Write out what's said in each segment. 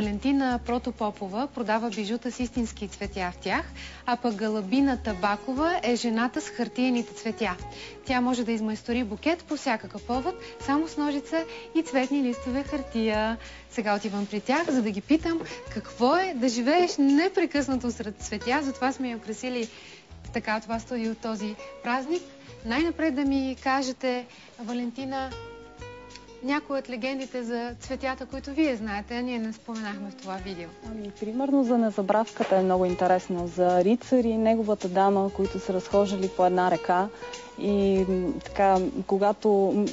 Валентина Протопопова продава бижута с истински цветя в тях, а пък Галабина Табакова е жената с хартиените цветя. Тя може да измайстори букет по всякакъв повод, само с ножица и цветни листове хартия. Сега отивам при тях, за да ги питам какво е да живееш непрекъснато сред цветя. Затова сме я украсили така това студио този празник. Най-напред да ми кажете, Валентина, някои от легендите за цветята, които вие знаете, а ние не споменахме в това видео. Примерно за незабравката е много интересно. За рицар и неговата дама, които са разхождали по една река и така, когато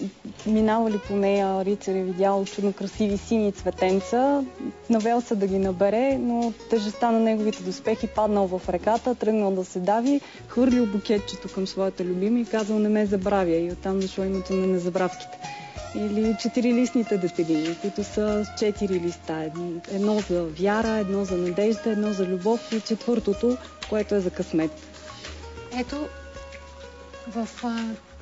минавали по нея, рицар е видял чудно красиви сини цветенца, навел се да ги набере, но тежестта на неговите доспехи паднал в реката, тръгнал да се дави, хвърлил букетчето към своята любима и казал: не ме забравя, и оттам дошло името на незабравките. Или четирилистните детелини, които са с 4 листа. Едно за вяра, едно за надежда, едно за любов и четвъртото, което е за късмет. Ето, в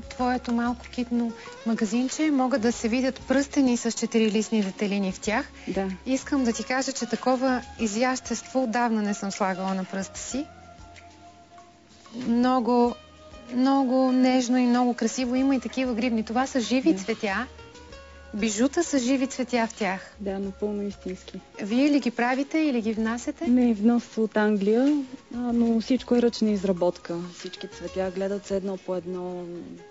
твоето малко китно магазинче могат да се видят пръстени с 4-листни детелини в тях. Да. Искам да ти кажа, че такова изящество отдавна не съм слагала на пръста си. Много, много нежно и много красиво. Има и такива грибни. Това са живи цветя. Бижута са живи цветя в тях. Да, напълно истински. Вие ли ги правите или ги внасяте? Не, внос от Англия, но всичко е ръчна изработка. Всички цветя гледат се едно по едно,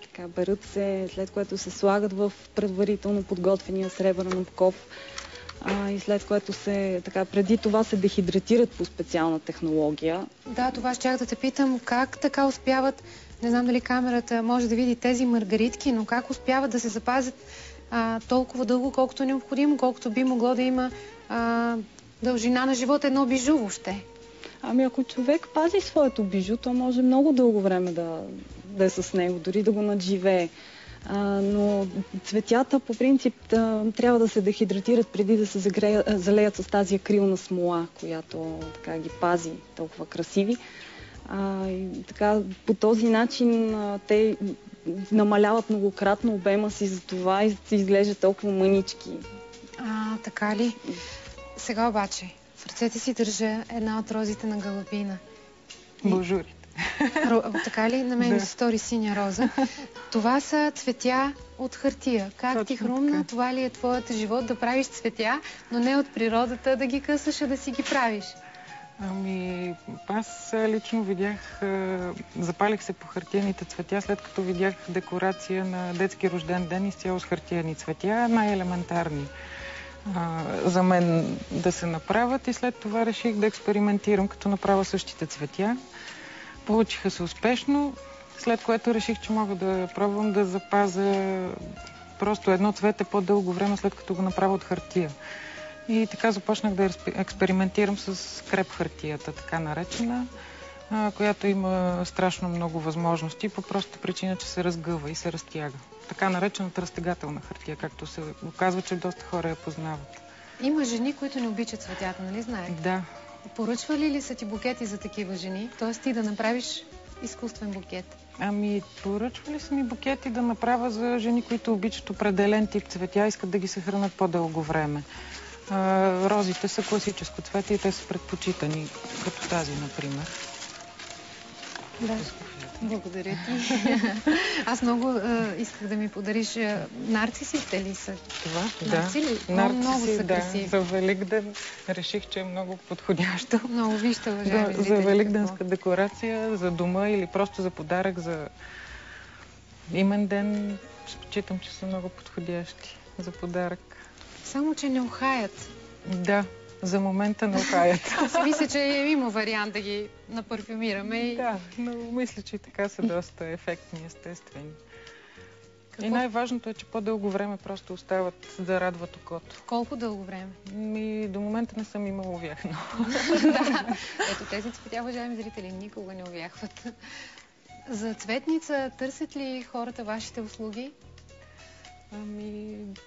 така, берат се, след което се слагат в предварително подготвения сребърен обков. И след което преди това се дехидратират по специална технология. Да, това щях да те питам, как така успяват, не знам дали камерата може да види тези маргаритки, но как успяват да се запазят толкова дълго, колкото е необходимо, колкото би могло да има дължина на живота едно бижу въобще. Ако човек пази своето бижу, то може много дълго време да е с него, дори да го надживее. Но цветята по принцип трябва да се дехидратират преди да се залеят с тази акрилна смола, която така ги пази толкова красиви. И така, по този начин те намаляват многократно обема си, за това и се изглежда толкова мънички. Така ли? Сега обаче, в ръцете си държа една от розите на Галабина. Божурите. Така ли? На мен ми се стори синя роза. Това са цветя от хартия. Как ти хрумна? Това ли е твоят живот, да правиш цветя, но не от природата да ги късаш, а да си ги правиш? Аз лично видях, запалих се по хартиените цветя, след като видях декорация на детски рожден ден изцяло с хартиени цветя, най-елементарни за мен да се направят, и след това реших да експериментирам, като направя същите цветя. Получиха се успешно, след което реших, че мога да пробвам да запазя просто едно цвете по-дълго време, след като го направя от хартия. И така започнах да експериментирам с креп хартията, така наречена, която има страшно много възможности, по простата причина, че се разгъва и се разтяга. Така наречената разтегателна хартия, както се оказва, че доста хора я познават. Има жени, които не обичат цветята, нали знаеш? Да. Поръчвали ли са ти букети за такива жени? Т.е. ти да направиш изкуствен букет? Поръчвали са ми букети да направя за жени, които обичат определен тип цветя, искат да ги се хранят по-дълго време. Розите са класическо цвете и те са предпочитани, като тази, например. Да. Благодаря ти. Аз много исках да ми подариш нарцисите ли са? Това? Нарциси, много са красиви. За Великден реших, че е много подходящо. Много вижте, уважаеми зрители. За великденска декорация, за дома или просто за подарък за имен ден, считам, че са много подходящи за подарък. Само, че не ухаят. Да, за момента не ухаят. Аз мисля, че има вариант да ги напарфюмираме. Да, но мисля, че и така са доста ефектни, естествени. И най-важното е, че по-дълго време просто остават да радват окото. Колко дълго време? До момента не съм имала увяхно. Да. Ето тези цветя, уважаеми зрители, никога не увяхват. За цветница търсят ли хората вашите услуги?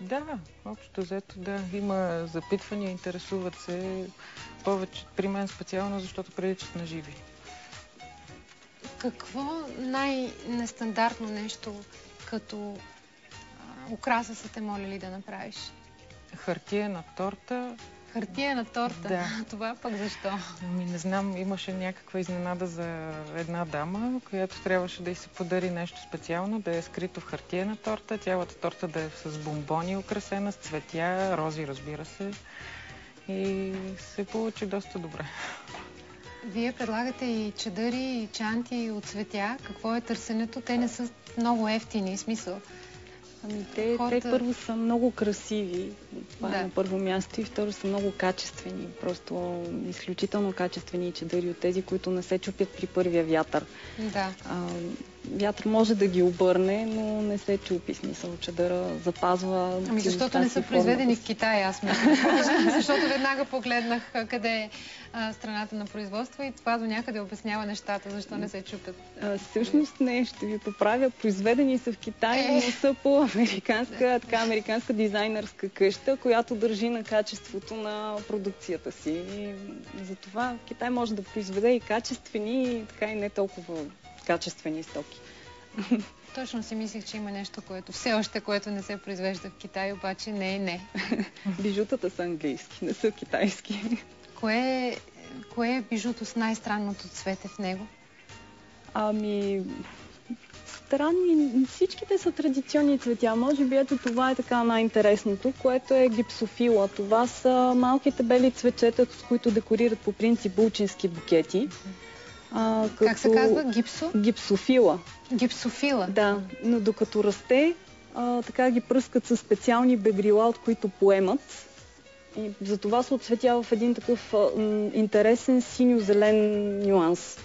Да, общо взето, да. Има запитвания, интересуват се повече при мен специално, защото приличат на живи. Какво най-нестандартно нещо като украса са те молили да направиш? Хартиена торта, Хартиена торта. Да. Това пък защо? Ами не знам, имаше някаква изненада за една дама, която трябваше да й се подари нещо специално, да е скрито в хартиена торта, цялата торта да е с бомбони украсена, с цветя, рози, разбира се. И се получи доста добре. Вие предлагате и чадъри, и чанти от цветя. Какво е търсенето? Те не са много ефтини, смисъл. Ами те първо са много красиви, това е на първо място, и второ са много качествени, просто изключително качествени чадъри от тези, които не се чупят при първия вятър. Да. Вятър може да ги обърне, но не се чупи, смисъл, чадъра запазва. Ами защото не са произведени в Китай, аз мисля. Защото веднага погледнах къде е страната на производство и това до някъде обяснява нещата, защо не се чупят. Всъщност не, ще ви поправя. Произведени са в Китай, но са по американска дизайнерска къща, която държи на качеството на продукцията си. И затова Китай може да произведе и качествени, и така и не толкова качествени стоки. Точно си мислих, че има нещо, което все още, което не се произвежда в Китай, обаче не. Бижутата са английски, не са китайски. Кое е бижуто с най-странното цвете в него? Ами, странни, всичките са традиционни цветя. Може би ето това е така най-интересното, което е гипсофила. Това са малките бели цветчета, с които декорират по принцип булчински букети. Как се казва? Гипсо? Гипсофила. Гипсофила? Да, но докато расте, така ги пръскат със специални бебрила, от които поемат. И затова се отцветява в един такъв интересен синьо-зелен нюанс.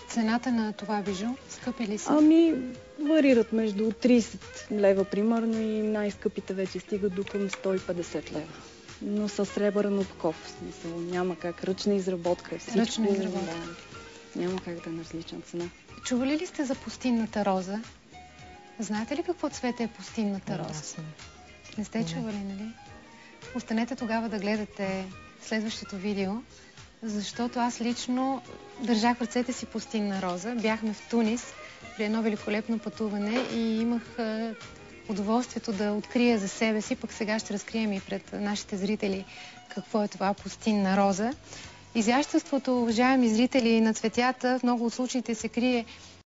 Цената на това бижу скъпи ли са? Ами, варират между 30 лева примерно и най-скъпите вече стигат до към 150 лева. Но със сребърен обков, в смисъл, няма как. Ръчна изработка. Ръчна изработка. Да, няма как да е на различна цена. Чували ли сте за пустинната роза? Знаете ли какво цвете е пустинната роза? Не сте чували, нали? Останете тогава да гледате следващото видео, защото аз лично държах в ръцете си пустинна роза. Бяхме в Тунис при едно великолепно пътуване и имах удоволствието да открия за себе си, пък сега ще разкрием и пред нашите зрители какво е това пустинна роза. Изяществото, уважаеми зрители, на цветята в много от случаите се крие